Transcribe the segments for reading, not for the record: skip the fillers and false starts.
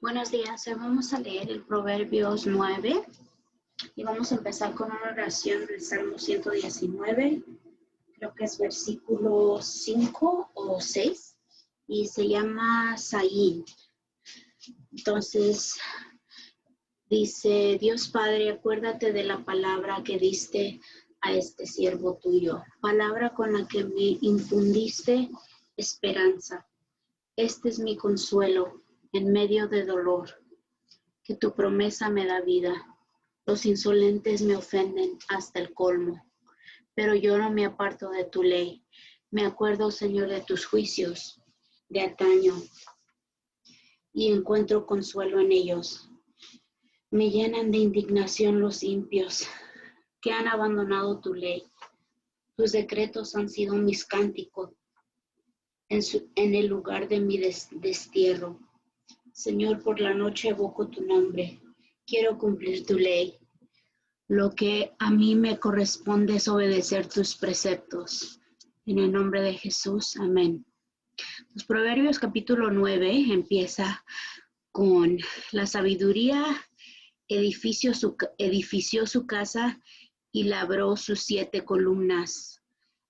Buenos días, hoy vamos a leer el Proverbios 9 y vamos a empezar con una oración del Salmo 119, creo que es versículo 5 o 6 y se llama Saín. Entonces dice: Dios Padre, acuérdate de la palabra que diste a este siervo tuyo, palabra con la que me infundiste esperanza. Este es mi consuelo en medio de dolor, que tu promesa me da vida. Los insolentes me ofenden hasta el colmo, pero yo no me aparto de tu ley. Me acuerdo, Señor, de tus juicios de antaño y encuentro consuelo en ellos. Me llenan de indignación los impíos que han abandonado tu ley. Tus decretos han sido mis cánticos en el lugar de mi destierro. Señor, por la noche evoco tu nombre. Quiero cumplir tu ley. Lo que a mí me corresponde es obedecer tus preceptos. En el nombre de Jesús, amén. Los Proverbios capítulo 9 empieza con la sabiduría, edifició su casa y labró sus 7 columnas.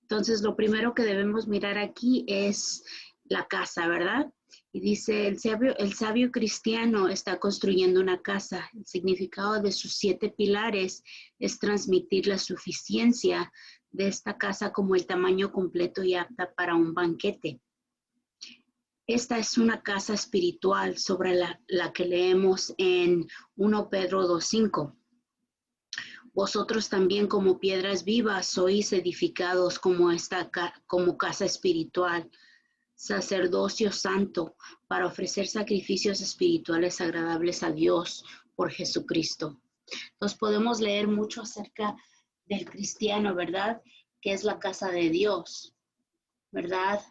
Entonces, lo primero que debemos mirar aquí es la casa, ¿verdad? Y dice, el sabio cristiano está construyendo una casa. El significado de sus 7 pilares es transmitir la suficiencia de esta casa como el tamaño completo y apta para un banquete. Esta es una casa espiritual sobre la que leemos en 1 Pedro 2:5. Vosotros también como piedras vivas sois edificados como casa espiritual, sacerdocio santo, para ofrecer sacrificios espirituales agradables a Dios por Jesucristo. Entonces podemos leer mucho acerca del cristiano, ¿verdad? Que es la casa de Dios, ¿verdad?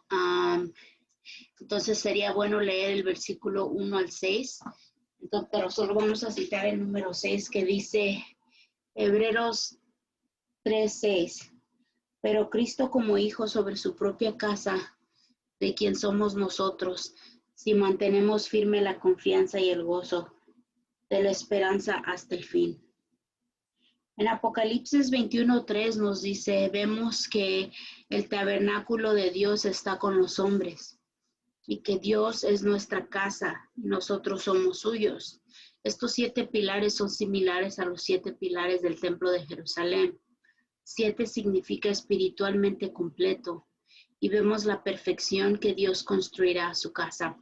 Entonces sería bueno leer el versículo 1 al 6, entonces, pero solo vamos a citar el número 6 que dice Hebreos 3:6. Pero Cristo como hijo sobre su propia casa, de quien somos nosotros, si mantenemos firme la confianza y el gozo de la esperanza hasta el fin. En Apocalipsis 21:3 nos dice, vemos que el tabernáculo de Dios está con los hombres y que Dios es nuestra casa y nosotros somos suyos. Estos 7 pilares son similares a los 7 pilares del templo de Jerusalén. 7 significa espiritualmente completo y vemos la perfección que Dios construirá a su casa.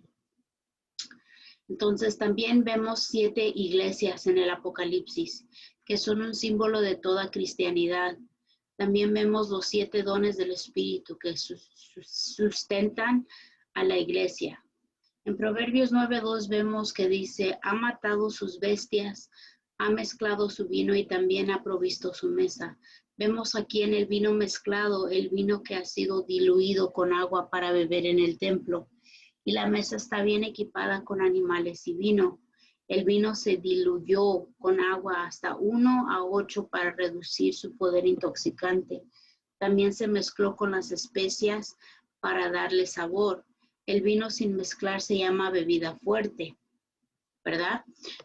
Entonces también vemos 7 iglesias en el Apocalipsis, que son un símbolo de toda cristianidad. También vemos los 7 dones del Espíritu que sustentan a la iglesia. En Proverbios 9:2 vemos que dice, ha matado sus bestias, ha mezclado su vino y también ha provisto su mesa. Vemos aquí en el vino mezclado, el vino que ha sido diluido con agua para beber en el templo. Y la mesa está bien equipada con animales y vino. El vino se diluyó con agua hasta 1:8 para reducir su poder intoxicante. También se mezcló con las especias para darle sabor. El vino sin mezclar se llama bebida fuerte, ¿verdad?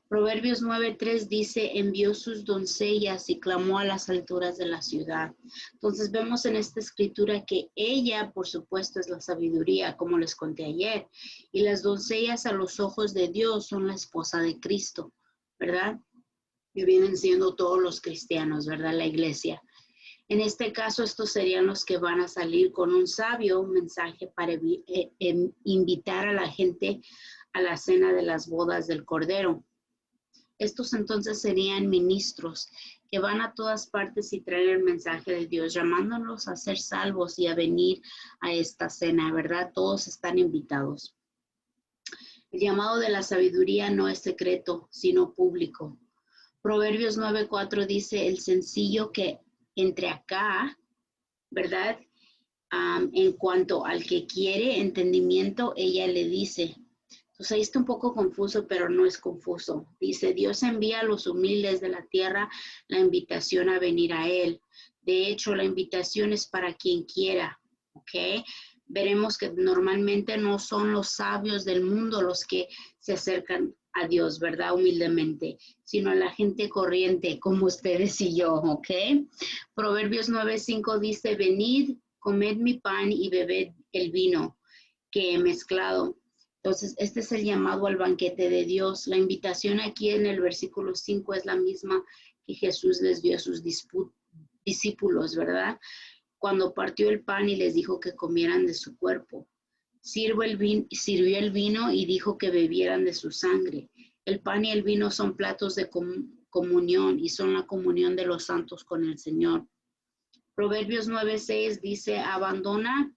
Proverbios 9:3 dice, envió sus doncellas y clamó a las alturas de la ciudad. Entonces vemos en esta escritura que ella, por supuesto, es la sabiduría, como les conté ayer. Y las doncellas a los ojos de Dios son la esposa de Cristo, ¿verdad? Que vienen siendo todos los cristianos, ¿verdad? La iglesia. En este caso, estos serían los que van a salir con un sabio mensaje para invitar a la gente a la cena de las bodas del Cordero. Estos entonces serían ministros que van a todas partes y traen el mensaje de Dios, llamándolos a ser salvos y a venir a esta cena, ¿verdad? Todos están invitados. El llamado de la sabiduría no es secreto, sino público. Proverbios 9:4 dice, el sencillo que entre acá, ¿verdad? En cuanto al que quiere entendimiento, ella le dice. Entonces ahí está un poco confuso, pero no es confuso. Dice, Dios envía a los humildes de la tierra la invitación a venir a Él. De hecho, la invitación es para quien quiera, ¿ok? veremos que normalmente no son los sabios del mundo los que se acercan a Dios, ¿verdad? Humildemente, sino a la gente corriente como ustedes y yo, ¿ok? Proverbios 9:5 dice, venid, comed mi pan y bebed el vino que he mezclado. Entonces, este es el llamado al banquete de Dios. La invitación aquí en el versículo 5 es la misma que Jesús les dio a sus discípulos, ¿verdad? Cuando partió el pan y les dijo que comieran de su cuerpo. Sirvió el vino y dijo que bebieran de su sangre. El pan y el vino son platos de comunión y son la comunión de los santos con el Señor. Proverbios 9:6 dice, abandona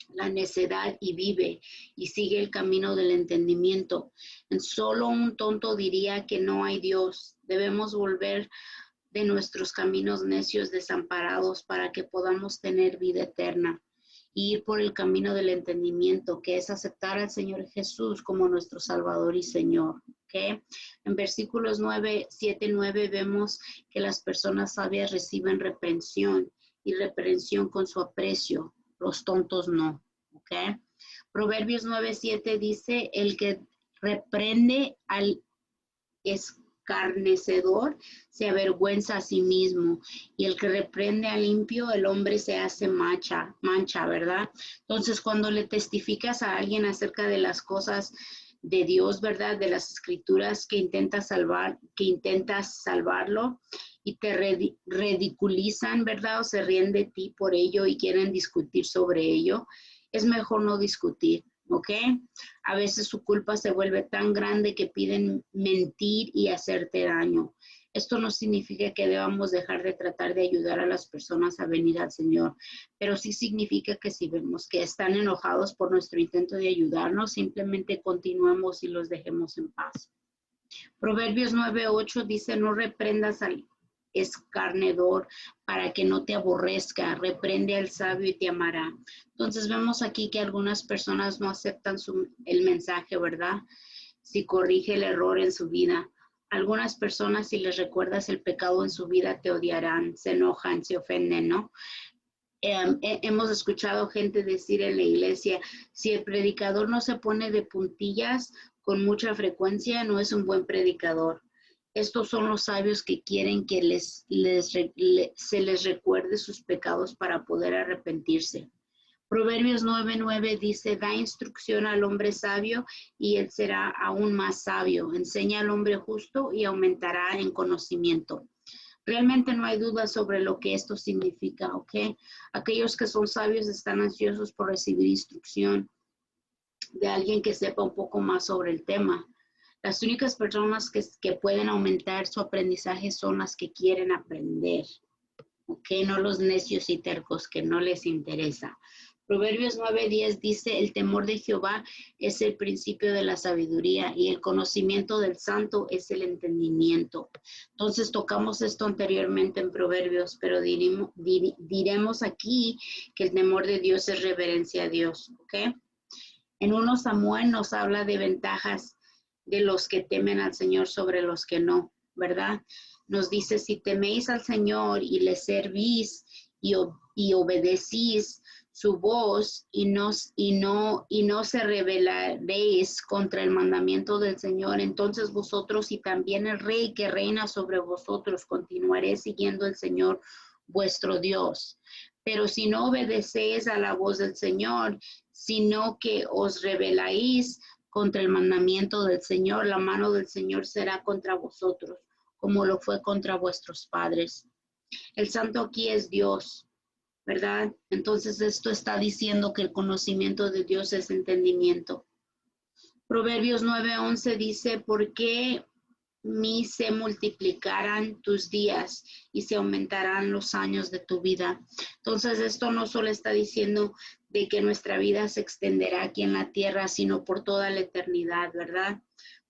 la necedad y vive y sigue el camino del entendimiento. Solo un tonto diría que no hay Dios. Debemos volver de nuestros caminos necios desamparados para que podamos tener vida eterna y ir por el camino del entendimiento, que es aceptar al Señor Jesús como nuestro Salvador y Señor. ¿Okay? En versículos 7, 9 vemos que las personas sabias reciben reprensión y reprensión con su aprecio. Los tontos no. ¿Okay? Proverbios 9:7 dice, el que reprende al escarnecedor se avergüenza a sí mismo, y el que reprende al impío, el hombre se hace mancha, ¿verdad? Entonces, cuando le testificas a alguien acerca de las cosas de Dios, ¿verdad? De las escrituras que intentas salvarlo y te ridiculizan, ¿verdad? O se ríen de ti por ello y quieren discutir sobre ello, es mejor no discutir. ¿Ok? A veces su culpa se vuelve tan grande que piden mentir y hacerte daño. Esto no significa que debamos dejar de tratar de ayudar a las personas a venir al Señor, pero sí significa que si vemos que están enojados por nuestro intento de ayudarnos, simplemente continuemos y los dejemos en paz. Proverbios 9:8 dice, no reprendas al escarnecedor para que no te aborrezca, reprende al sabio y te amará. Entonces vemos aquí que algunas personas no aceptan el mensaje, ¿verdad? Si corrige el error en su vida. Algunas personas, si les recuerdas el pecado en su vida, te odiarán, se enojan, se ofenden, ¿no? Hemos escuchado gente decir en la iglesia, si el predicador no se pone de puntillas con mucha frecuencia, no es un buen predicador. Estos son los sabios que quieren que se les recuerde sus pecados para poder arrepentirse. Proverbios 9:9 dice, da instrucción al hombre sabio y él será aún más sabio. Enseña al hombre justo y aumentará en conocimiento. Realmente no hay duda sobre lo que esto significa, ¿ok? Aquellos que son sabios están ansiosos por recibir instrucción de alguien que sepa un poco más sobre el tema. Las únicas personas que pueden aumentar su aprendizaje son las que quieren aprender, ¿ok? No los necios y tercos que no les interesa. Proverbios 9:10 dice, el temor de Jehová es el principio de la sabiduría y el conocimiento del santo es el entendimiento. Entonces tocamos esto anteriormente en Proverbios, pero diremos aquí que el temor de Dios es reverencia a Dios, ¿ok? En 1 Samuel nos habla de ventajas de los que temen al Señor sobre los que no, ¿verdad? Nos dice, si teméis al Señor y le servís y obedecís su voz y no se rebelaréis contra el mandamiento del Señor, entonces vosotros y también el rey que reina sobre vosotros continuaré siguiendo el Señor vuestro Dios. Pero si no obedecéis a la voz del Señor, sino que os rebeláis contra el mandamiento del Señor, la mano del Señor será contra vosotros, como lo fue contra vuestros padres. El santo aquí es Dios, ¿verdad? Entonces esto está diciendo que el conocimiento de Dios es entendimiento. Proverbios 9:11 dice, ¿por qué se multiplicarán tus días y se aumentarán los años de tu vida? Entonces esto no solo está diciendo de que nuestra vida se extenderá aquí en la tierra, sino por toda la eternidad, ¿verdad?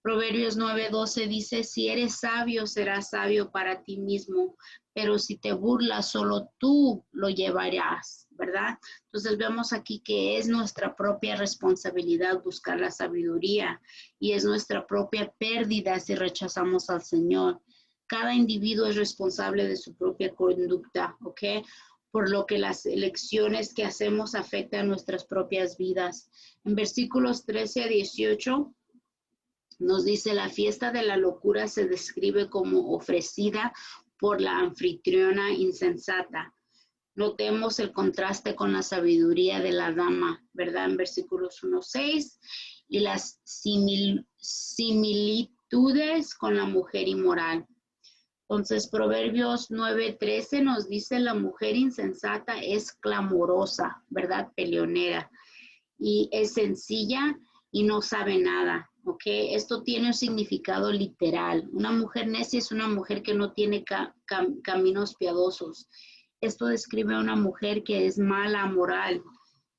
Proverbios 9:12 dice, si eres sabio, serás sabio para ti mismo, pero si te burlas, solo tú lo llevarás, ¿verdad? Entonces vemos aquí que es nuestra propia responsabilidad buscar la sabiduría y es nuestra propia pérdida si rechazamos al Señor. Cada individuo es responsable de su propia conducta, ¿ok? por lo que las elecciones que hacemos afectan nuestras propias vidas. En versículos 13 a 18 nos dice, la fiesta de la locura se describe como ofrecida por la anfitriona insensata. Notemos el contraste con la sabiduría de la dama, ¿verdad? En versículos 1-6, y las similitudes con la mujer inmoral. Entonces, Proverbios 9:13 nos dice, la mujer insensata es clamorosa, ¿verdad? Peleonera, y es sencilla y no sabe nada, ¿ok? Esto tiene un significado literal. Una mujer necia es una mujer que no tiene caminos piadosos. Esto describe a una mujer que es mala, moral.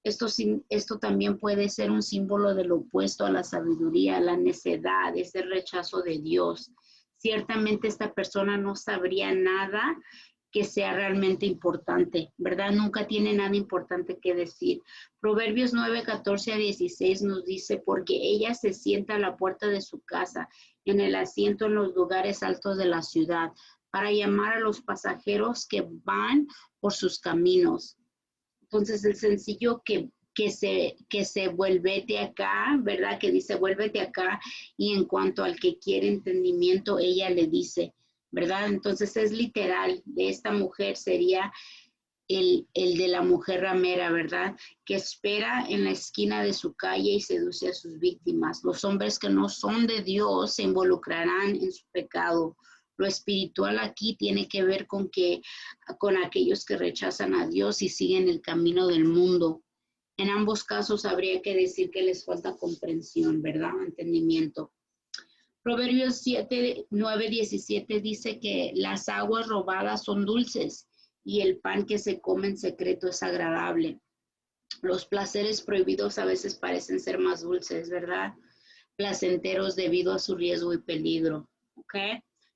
Esto también puede ser un símbolo del opuesto a la sabiduría, la necedad, ese rechazo de Dios. Ciertamente esta persona no sabría nada que sea realmente importante, ¿verdad? Nunca tiene nada importante que decir. Proverbios 9:14 a 16 nos dice, porque ella se sienta a la puerta de su casa, en el asiento en los lugares altos de la ciudad, para llamar a los pasajeros que van por sus caminos. Entonces, el sencillo que se vuélvete acá, ¿verdad? Que dice, vuélvete acá, y en cuanto al que quiere entendimiento, ella le dice, ¿verdad? Entonces, es literal, de esta mujer sería el de la mujer ramera, ¿verdad? Que espera en la esquina de su calle y seduce a sus víctimas. Los hombres que no son de Dios se involucrarán en su pecado. Lo espiritual aquí tiene que ver con aquellos que rechazan a Dios y siguen el camino del mundo. En ambos casos habría que decir que les falta comprensión, ¿verdad? Entendimiento. Proverbios 9:17 dice que las aguas robadas son dulces y el pan que se come en secreto es agradable. Los placeres prohibidos a veces parecen ser más dulces, ¿verdad? Placenteros debido a su riesgo y peligro, ¿ok?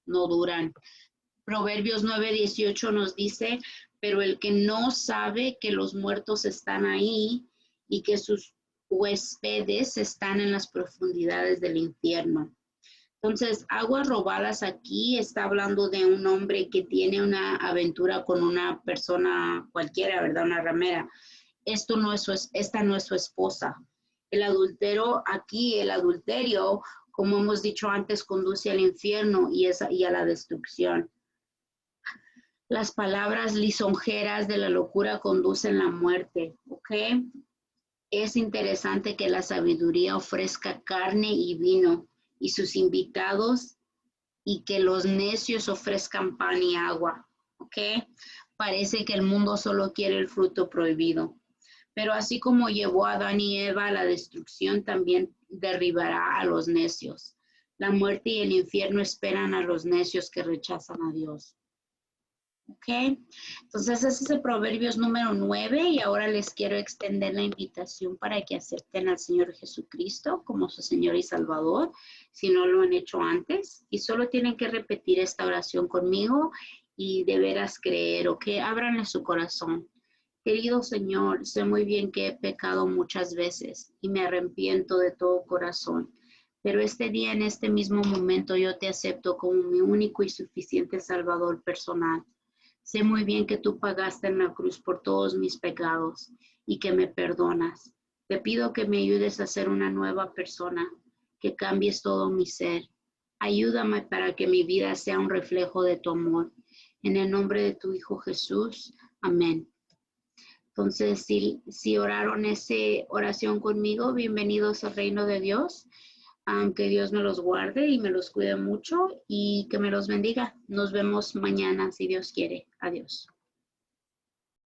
No duran. Proverbios 9:18 nos dice, pero el que no sabe que los muertos están ahí y que sus huéspedes están en las profundidades del infierno. Entonces, aguas robadas aquí está hablando de un hombre que tiene una aventura con una persona cualquiera, ¿verdad? Una ramera. Esta no es su esposa. El adulterio, como hemos dicho antes, conduce al infierno y a la destrucción. Las palabras lisonjeras de la locura conducen a la muerte, ¿ok? Es interesante que la sabiduría ofrezca carne y vino y sus invitados, y que los necios ofrezcan pan y agua, ¿ok? Parece que el mundo solo quiere el fruto prohibido. Pero así como llevó a Adán y Eva a la destrucción, también derribará a los necios. La muerte y el infierno esperan a los necios que rechazan a Dios. ¿Ok? Entonces ese es el Proverbios número 9 y ahora les quiero extender la invitación para que acepten al Señor Jesucristo como su Señor y Salvador, si no lo han hecho antes, y solo tienen que repetir esta oración conmigo y de veras creer, ¿ok? Ábranle su corazón. Querido Señor, sé muy bien que he pecado muchas veces y me arrepiento de todo corazón, pero este día, en este mismo momento, yo te acepto como mi único y suficiente Salvador personal. Sé muy bien que tú pagaste en la cruz por todos mis pecados y que me perdonas. Te pido que me ayudes a ser una nueva persona, que cambies todo mi ser. Ayúdame para que mi vida sea un reflejo de tu amor. En el nombre de tu Hijo Jesús. Amén. Entonces, si oraron esa oración conmigo, bienvenidos al reino de Dios. Que Dios me los guarde y me los cuide mucho y que me los bendiga. Nos vemos mañana, si Dios quiere. Adiós.